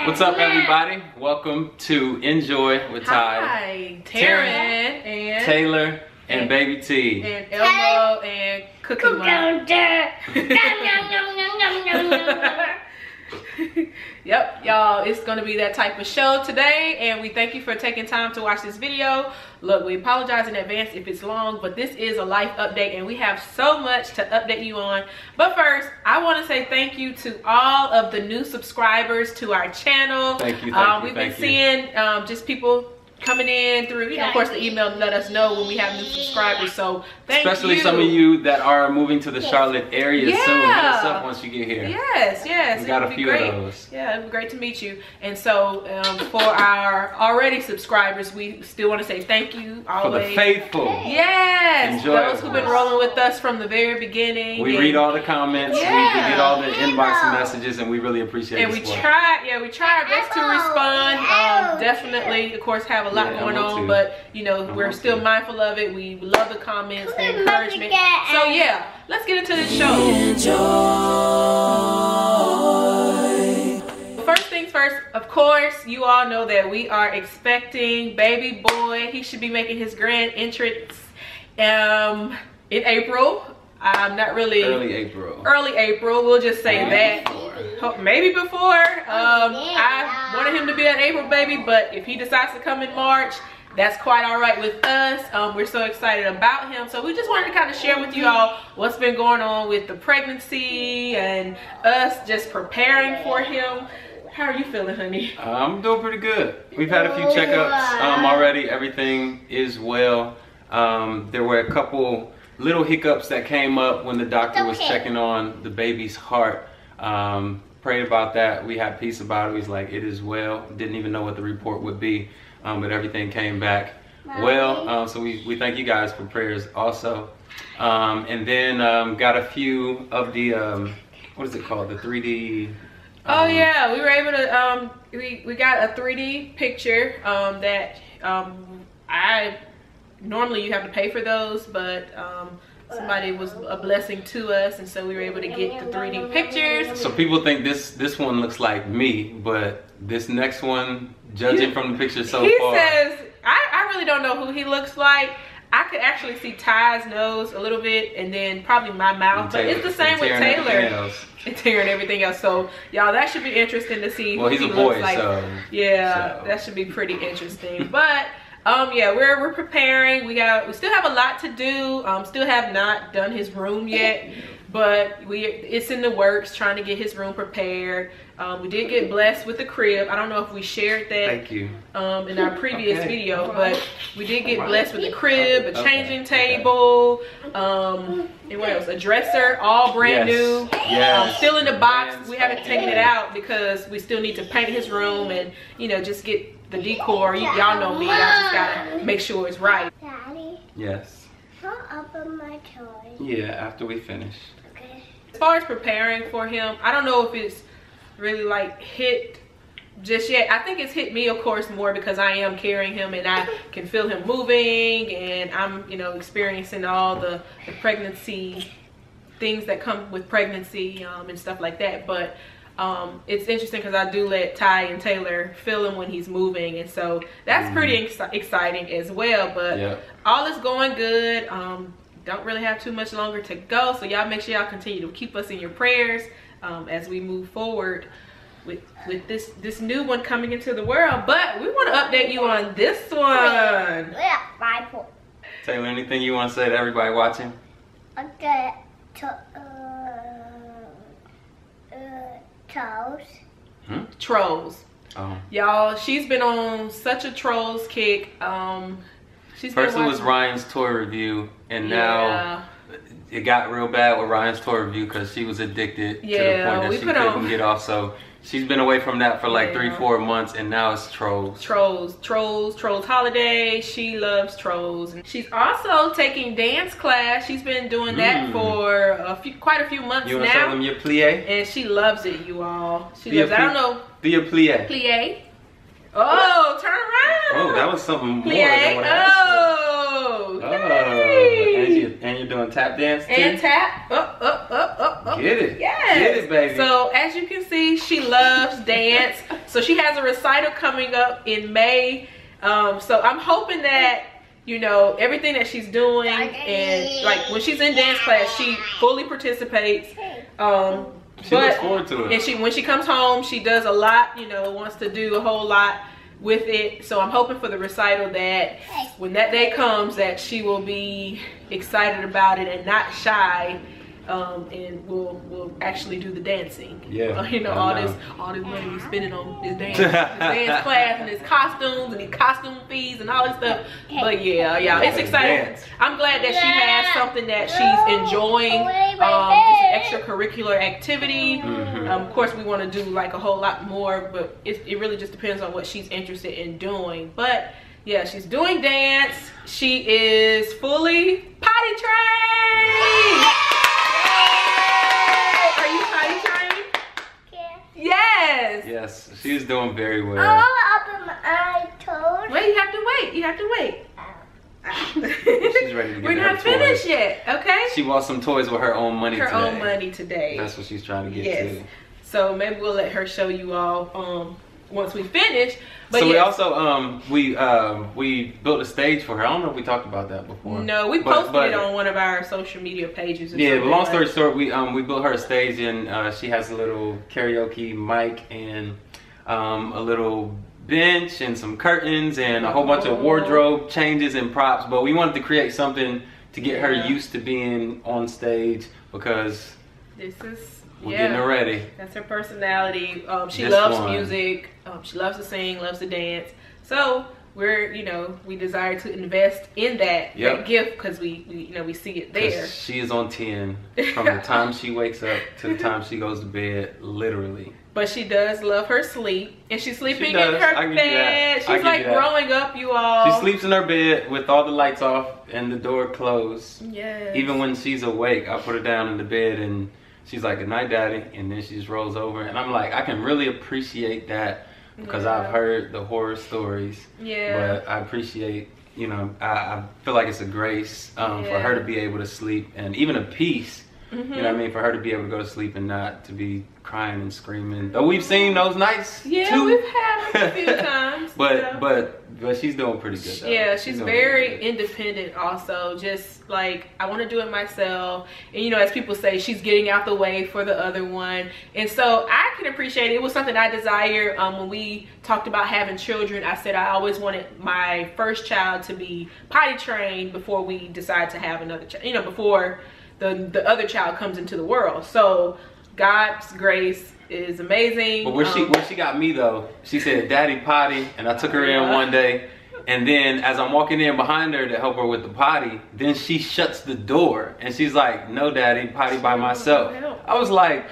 What's up, everybody? Welcome to inJOY with Ty. Hi, Taryn and Taylor and Baby T. And Elmo and Cookie Mom. Yep, y'all, it's gonna be that type of show today, and we thank you for taking time to watch this video. Look, we apologize in advance if it's long, but this is a life update and we have so much to update you on. But first, I want to say thank you to all of the new subscribers to our channel. Thank you, we've been seeing just people coming in through, you know, of course, the email to let us know when we have new subscribers. So thank you. Especially some of you that are moving to the Charlotte area soon. Hit us up once you get here. Yes. We got a few of those. Yeah, it'd be great to meet you. And so for our already subscribers, we still want to say thank you always. For the faithful. Yes. Enjoyables. Those who've been rolling with us from the very beginning. We read all the comments. We get all the inbox messages, and we really appreciate it. And we try our best to respond. Definitely, of course, have a lot going on, but you know, we're still mindful of it. We love the comments, the encouragement. So yeah, let's get into the show. First things first, of course, you all know that we are expecting baby boy. He should be making his grand entrance in April. I'm not really early April. We'll just say that. Maybe before. I wanted him to be an April baby, but if he decides to come in March, that's quite all right with us. We're so excited about him. So we just wanted to kind of share with you all what's been going on with the pregnancy and us just preparing for him. How are you feeling, honey? I'm doing pretty good. We've had a few checkups already. Everything is well. There were a couple little hiccups that came up when the doctor was checking on the baby's heart. Prayed about that. We had peace about it. He's like, it is well. Didn't even know what the report would be, but everything came back well. So we thank you guys for prayers also. And then got a few of the, what is it called? The 3D. Oh yeah, we were able to, we got a 3D picture that normally you have to pay for those, but somebody was a blessing to us, and so we were able to get the 3D pictures. So people think this one looks like me, but this next one, judging from the picture so far. He says, I really don't know who he looks like. I could actually see Ty's nose a little bit, and then probably my mouth, but it's the same with Taylor. And tearing everything else. So y'all, that should be interesting to see who he looks like. Yeah, that should be pretty interesting. But yeah, we're preparing. We still have a lot to do. Still have not done his room yet, but it's in the works, trying to get his room prepared. We did get blessed with the crib. I don't know if we shared that. Thank you. In our previous video, but we did get blessed with the crib, a changing table, and what else? A dresser, all brand new. Still in the box. We haven't taken it out because we still need to paint his room and, you know, just get the decor. Y'all know me. I just gotta make sure it's right. Daddy. Yes. I'll open my toy. Yeah, after we finish. Okay. As far as preparing for him, I don't know if it's really like hit just yet. I think it's hit me, of course, more because I am carrying him and I can feel him moving, and I'm, you know, experiencing all the pregnancy things that come with pregnancy and stuff like that. But it's interesting because I do let Ty and Taylor feel him when he's moving, and so that's pretty exciting as well. But all is going good. Don't really have too much longer to go, so y'all make sure y'all continue to keep us in your prayers as we move forward with this new one coming into the world. But we want to update you on this one. Taylor, anything you want to say to everybody watching? Okay. Trolls. Trolls. Y'all, she's been on such a Trolls kick. First it was Ryan's toy review, and now it got real bad with Ryan's toy review because she was addicted to the point that she couldn't get off. So she's been away from that for like 3-4 months, and now it's Trolls. Trolls Holiday. She loves Trolls. She's also taking dance class. She's been doing that for quite a few months now. You want to show them your plie? And she loves it, you all. She loves it. I don't know. Do your plie. Plie. Oh, turn around. Oh, that was something more than what I asked for. Okay. And you're doing tap dance too? And tap. Up. Get it. Yes. Get it, baby. So as you can see, she loves dance. So she has a recital coming up in May. So I'm hoping that, you know, everything that she's doing, and like when she's in dance class, she fully participates. She looks forward to it. And when she comes home, she does a lot, you know, wants to do a whole lot with it. So I'm hoping for the recital that when that day comes, that she will be excited about it and not shy, and we'll actually do the dancing. Yeah, you know, all this money we spending on this dance class and this costumes and these costume fees and all this stuff. But yeah, it's exciting. I'm glad that she has something that she's enjoying, just an extracurricular activity. Of course, we want to do like a whole lot more, but it really just depends on what she's interested in doing. But yeah, she's doing dance. She is fully potty trained. Are you potty trained? Yes. Yes, she's doing very well. I want to open my toes. Wait, you have to wait. You have to wait. She's ready to get We're not finished yet, okay? She bought some toys with her own money today. Her own money today. That's what she's trying to get to. So maybe we'll let her show you all once we finish. But so we also we built a stage for her. I don't know if we talked about that before. No, we posted it on one of our social media pages. Yeah, but long story short, we built her a stage, and she has a little karaoke mic and a little bench and some curtains and a whole bunch of wardrobe changes and props. But we wanted to create something to get her used to being on stage, because we're getting her ready. That's her personality. She loves music. She loves to sing, loves to dance. So we desire to invest in that gift, because we see it there. She is on 10 from the time she wakes up to the time she goes to bed, literally. But she does love her sleep, and she's sleeping in her bed. She's like growing up, you all. She sleeps in her bed with all the lights off and the door closed. Yes. Even when she's awake, I put her down in the bed and she's like, "Good night, Daddy," and then she just rolls over. And I'm like, I can really appreciate that, because I've heard the horror stories. Yeah. But I appreciate, I feel like it's a grace for her to be able to sleep, and even a peace. You know what I mean? For her to be able to go to sleep and not to be crying and screaming. Though we've seen those nights too. We've had them a few times. but she's doing pretty good though. Yeah, she's very independent also. Just like, I want to do it myself. And as people say, she's getting out the way for the other one. And so I can appreciate it. It was something I desired when we talked about having children. I said I always wanted my first child to be potty trained before we decide to have another child. Before the other child comes into the world. So God's grace is amazing. But where she got me though, she said, "Daddy, potty," and I took her in one day, and then as I'm walking in behind her to help her with the potty, then she shuts the door and she's like, "No, Daddy, potty by myself." I was like,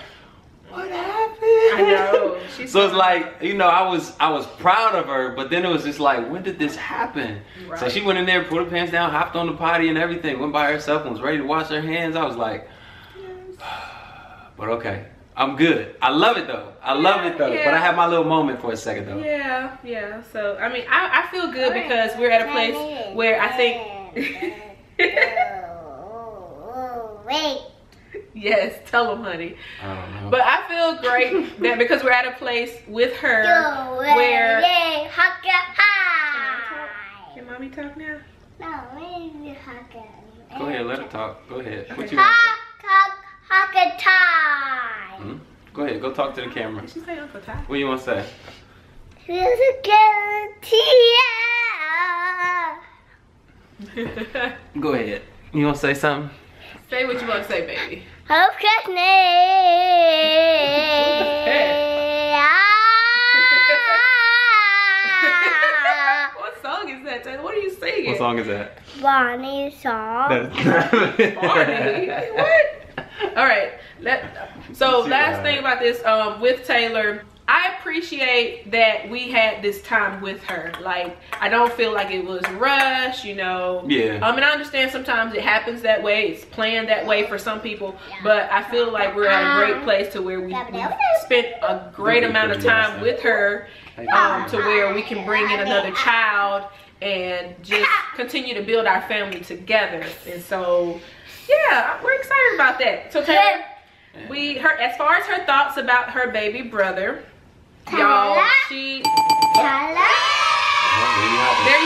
what happened? I know. So it's like, I was proud of her, but then it was just like, when did this happen? Right. So she went in there, put her pants down, hopped on the potty and everything, went by herself and was ready to wash her hands. I was like, but okay, I'm good. I love it though. I love it though. But I had my little moment for a second though. Yeah. So I mean, I feel good because we're at a place where I think. Wait. Yes, tell them, honey. I don't know. But I feel great that because we're at a place with her where. Can mommy talk now? No, go ahead, let her talk. Go ahead. What you want to say? Time. Go ahead, go talk to the camera. Did she say Uncle Ty? What do you want to say? Here's a Go ahead. You want to say something? Say what you want to say, baby. Okay. What song is that, Taylor? What are you singing? What song is that? Bonnie song. Bonnie? What? All right. So last thing about this with Taylor, I appreciate that we had this time with her. Like, I don't feel like it was rushed, Yeah. And I understand sometimes it happens that way. It's planned that way for some people. But I feel like we're at a great place to where we spent a great amount of time with her to where we can bring in another child and just continue to build our family together. And so yeah, we're excited about that. So Taylor, as far as her thoughts about her baby brother, y'all, there you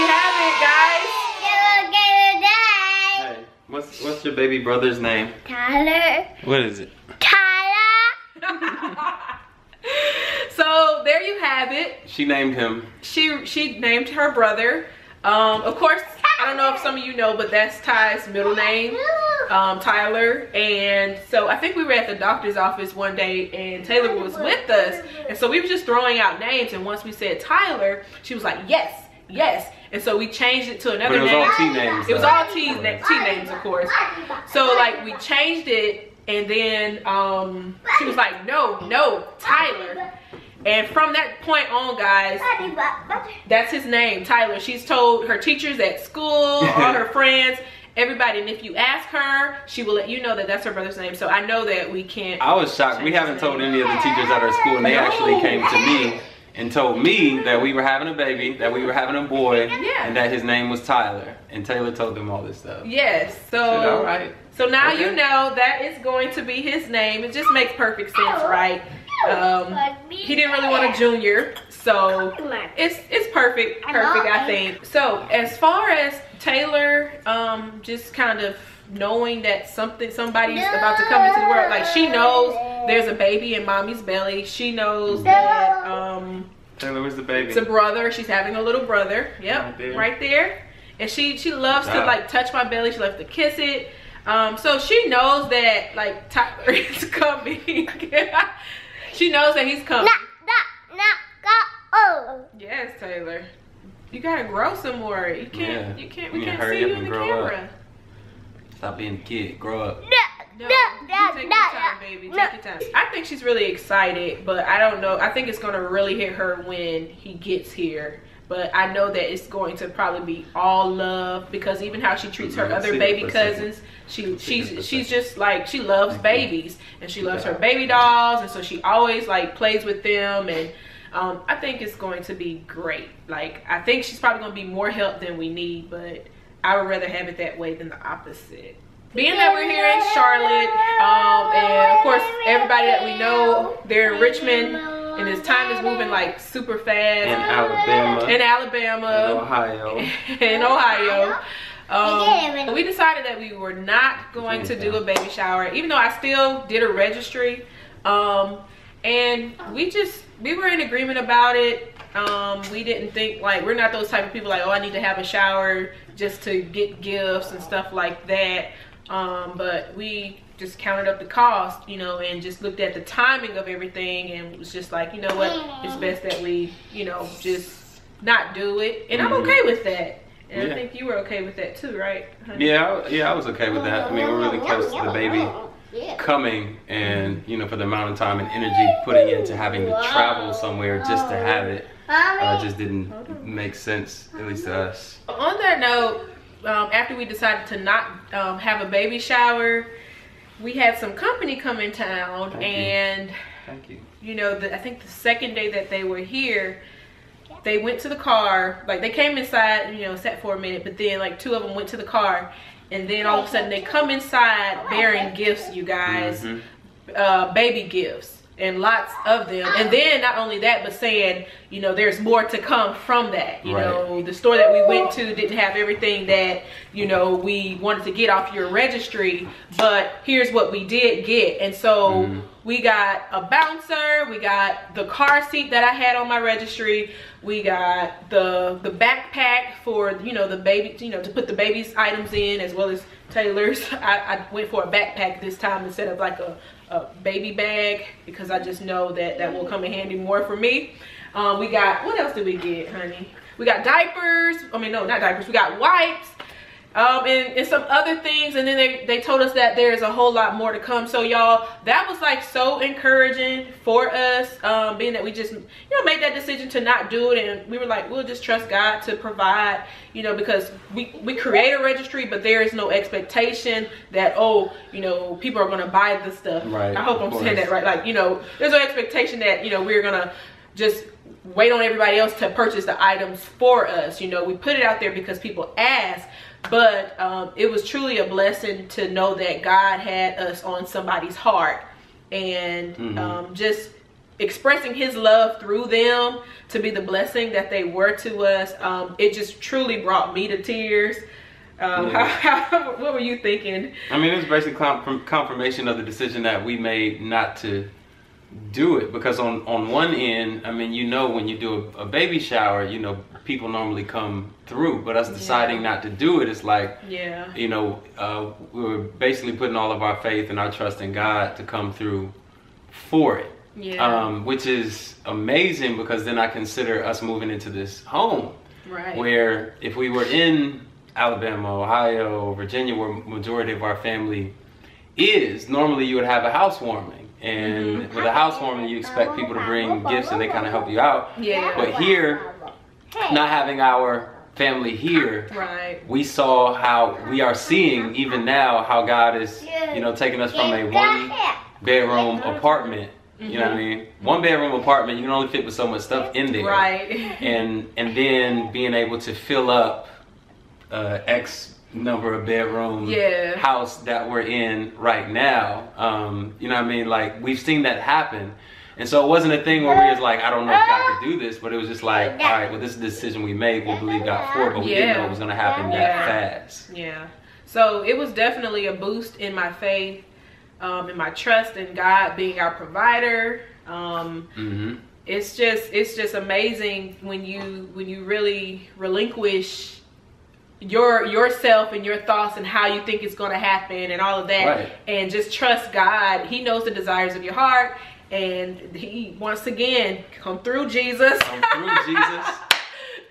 have it, guys. Hey, what's your baby brother's name? Tyler. What is it? Tyler. So there you have it. She named him. She named her brother. Of course, I don't know if some of you know, but that's Ty's middle name, Tyler. And so I think we were at the doctor's office one day and Taylor was with us. And so we were just throwing out names. And once we said Tyler, she was like, yes, yes. And so we changed it to another name. It was all T names. It was all T names, of course. So like we changed it and then she was like, no, Tyler. And from that point on, guys, that's his name, Tyler. She's told her teachers at school, all her friends, everybody. And if you ask her, she will let you know that that's her brother's name. So I know that we can't. I was shocked. We haven't told any of the teachers at our school, and they actually came to me and told me that we were having a baby, that we were having a boy, and that his name was Tyler. And Taylor told them all this stuff. Yes. So, all right. So now you know that is going to be his name. It just makes perfect sense, right? He didn't really want a junior, so it's perfect, I think. So as far as Taylor, just kind of knowing that somebody's about to come into the world, like she knows there's a baby in mommy's belly. She knows that Taylor was the baby. It's a brother. She's having a little brother. Yep, right there. And she loves to like touch my belly. She loves to kiss it. So she knows that like Tyler is coming. She knows that he's coming. Yes, Taylor. You gotta grow some more. We can't see you in the camera. Stop being a kid. Grow up. No, take your time, baby. Take your time. I think she's really excited, but I don't know. I think it's gonna really hit her when he gets here. But I know that it's going to probably be all love, because even how she treats her other baby cousins, she's just like, she loves babies and she loves her baby dolls, and so she always like plays with them. And I think it's going to be great. Like, I think she's probably going to be more help than we need, but I would rather have it that way than the opposite. Being that we're here in Charlotte, and of course everybody that we know, they're in Richmond. And his time is moving like super fast. In Alabama. In Ohio. We decided that we were not going to do a baby shower, even though I still did a registry. And we were in agreement about it. We didn't think, like, we're not those type of people like, oh, I need to have a shower just to get gifts and stuff like that. But we just counted up the cost, you know, and just looked at the timing of everything, and was just like, you know what, it's best that we, you know, just not do it. And I'm okay with that. And I think you were okay with that too, right, honey? Yeah, I was okay with that. I mean, we're really close to the baby coming, and you know, for the amount of time and energy putting into having to travel somewhere just to have it, just didn't make sense, at least to us. On that note, after we decided to not have a baby shower, we had some company come in town. Thank you. You know, I think the second day that they were here, they went to the car. Like, they came inside, you know, sat for a minute, but then like 2 of them went to the car, and then all of a sudden they come inside bearing gifts, you guys, baby gifts. And lots of them. And then not only that, but saying, you know, there's more to come from that. You know, the store that we went to didn't have everything that, you know, we wanted to get off your registry, but here's what we did get. And so we got a bouncer, we got the car seat that I had on my registry, we got the backpack for, you know, the baby, you know, to put the baby's items in, as well as Taylor's. I went for a backpack this time instead of like a baby bag, because I just know that will come in handy more for me. We got, what else did we get, honey? We got diapers. I mean, no, not diapers. We got wipes, and some other things. And then they told us that there's a whole lot more to come. So y'all, that was like so encouraging for us, being that we just, you know, made that decision to not do it. And we were like, we'll just trust God to provide, you know, because we create a registry, but there is no expectation that, oh, you know, people are going to buy the stuff. Right. I hope I'm saying that right. Like, you know, there's no expectation that, you know, we're going to just wait on everybody else to purchase the items for us. You know, we put it out there because people ask, but it was truly a blessing to know that God had us on somebody's heart, and just expressing his love through them to be the blessing that they were to us. It just truly brought me to tears. What were you thinking? I mean, it was basically confirmation of the decision that we made not to do it, because on one end, I mean, you know, when you do a baby shower, you know, people normally come through, but us deciding not to do it, it's like, you know, we were basically putting all of our faith and our trust in God to come through for it. Which is amazing, because then I consider us moving into this home, where if we were in Alabama, Ohio, Virginia, where majority of our family is, normally you would have a housewarming, and with a housewarming you expect people to bring gifts and they kind of help you out. But here, not having our family here, we saw how we are seeing even now how God is, you know, taking us from a 1-bedroom apartment. You know what I mean? 1-bedroom apartment, you can only fit with so much stuff in there. And then being able to fill up X number of bedroom house that we're in right now. You know what I mean? Like, we've seen that happen. And so it wasn't a thing where we was like, I don't know if God could do this, but it was just like, all right, well, this is the decision we made. We'll believe God for it, but we didn't know it was going to happen that fast. So it was definitely a boost in my faith, in my trust in God being our provider. It's just amazing when you really relinquish yourself and your thoughts and how you think it's going to happen and all of that, and just trust God. He knows the desires of your heart, and he, once again, come through, Jesus. Come through, Jesus.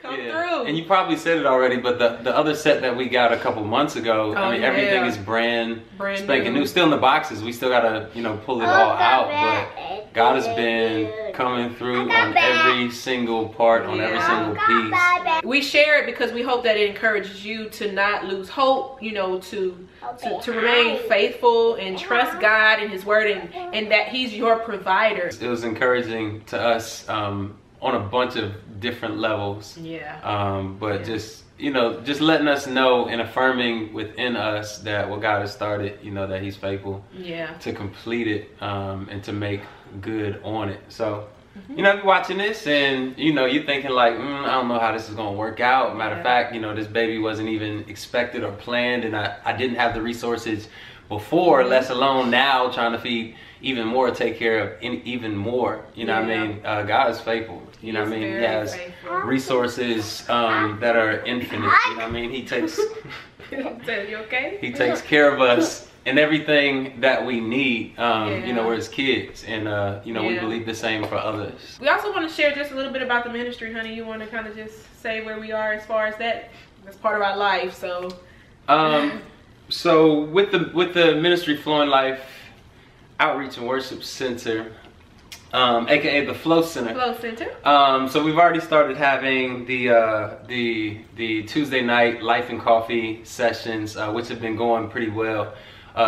Come through. And you probably said it already, but the other set that we got a couple months ago, I mean, everything is brand spanking new. Still in the boxes. We still gotta, you know, pull it all out. But God has been coming through on every single part, on every single piece. We share it because we hope that it encourages you to not lose hope, you know, to remain faithful and trust God and his word, and that he's your provider. It was encouraging to us on a bunch of different levels. But just, you know, just letting us know and affirming within us that what God has started, you know, that he's faithful to complete it, and to make good on it. So, you know, you're watching this and, you know, you're thinking like, I don't know how this is going to work out. Matter of fact, you know, this baby wasn't even expected or planned, and I didn't have the resources before, less alone now trying to feed even more, take care of even more. You know what I mean? God is faithful. You know what I mean? He has resources that are infinite. You know what I mean? He takes You okay? He takes care of us and everything that we need. You know, we're his kids, and you know, we believe the same for others. We also want to share just a little bit about the ministry, honey. You want to kind of just say where we are as far as that? That's part of our life. So so with the ministry Flowing Life Outreach and Worship Center, aka the Flow Center. So we've already started having the Tuesday night Life and Coffee sessions, which have been going pretty well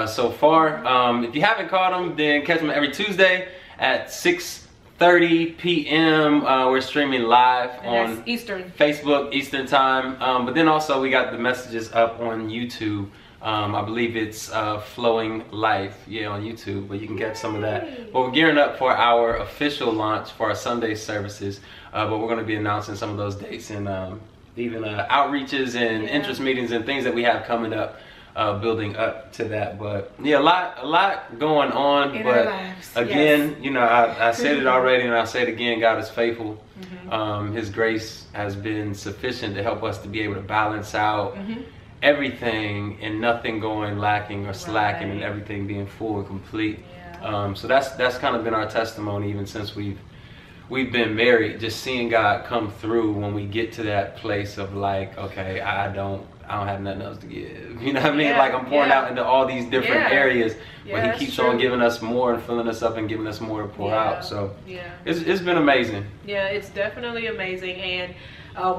so far. If you haven't caught them, then catch them every Tuesday at 6:30 p.m. We're streaming live on Eastern. Facebook, Eastern time. But then also we got the messages up on YouTube. I believe it's Flowing Life, on YouTube, but you can get some of that. But we're gearing up for our official launch for our Sunday services, but we're going to be announcing some of those dates and even outreaches and interest meetings and things that we have coming up, building up to that. But yeah, a lot going on. In but our lives. Again, you know, I said it already and I'll say it again, God is faithful. His grace has been sufficient to help us to be able to balance out everything and nothing going lacking or slacking, and everything being full and complete. So that's kind of been our testimony even since we've been married, just seeing God come through when we get to that place of like, okay, I don't have nothing else to give. You know what I mean? Like I'm pouring out into all these different areas, but he keeps on giving us more and filling us up and giving us more to pour out. So it's been amazing. Yeah, it's definitely amazing. And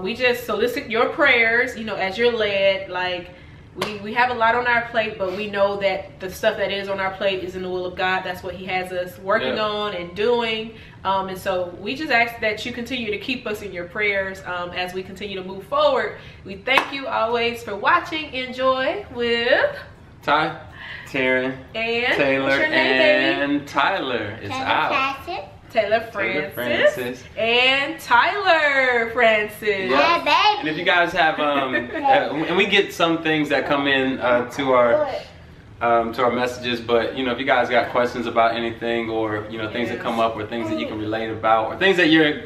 we just solicit your prayers, you know, as you're led. Like, we have a lot on our plate, but we know that the stuff that is on our plate is in the will of God. That's what he has us working on and doing. And so we just ask that you continue to keep us in your prayers as we continue to move forward. We thank you always for watching inJOY with Ty, Taryn, and Taylor, what's your name, and baby? Tyler is out. Taylor Francis and Tyler Francis. Yeah, baby. And if you guys have and we get some things that come in to our messages, but you know, if you guys got questions about anything, or you know, things that come up, or things that you can relate about, or things that you're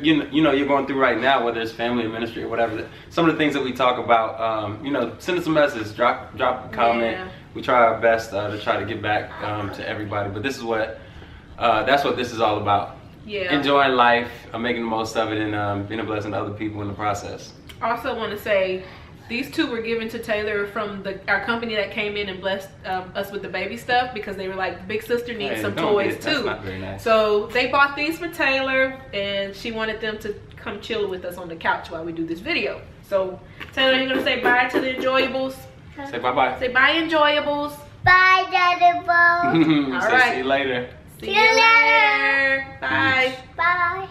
going through right now, whether it's family or ministry or whatever, some of the things that we talk about, you know, send us a message, drop a comment. Yeah. We try our best to try to get back to everybody, but this is what that's what this is all about. Yeah. Enjoying life, making the most of it, and being a blessing to other people in the process. Also want to say, these two were given to Taylor from our company that came in and blessed us with the baby stuff, because they were like, big sister needs some toys too. That's not very nice. So they bought these for Taylor, and she wanted them to come chill with us on the couch while we do this video. So Taylor, you're gonna say bye to the enJOYables. Say bye-bye. Say bye, enJOYables. Bye, Daddy Bo. All right. See you later. See you later. Bye. Bye.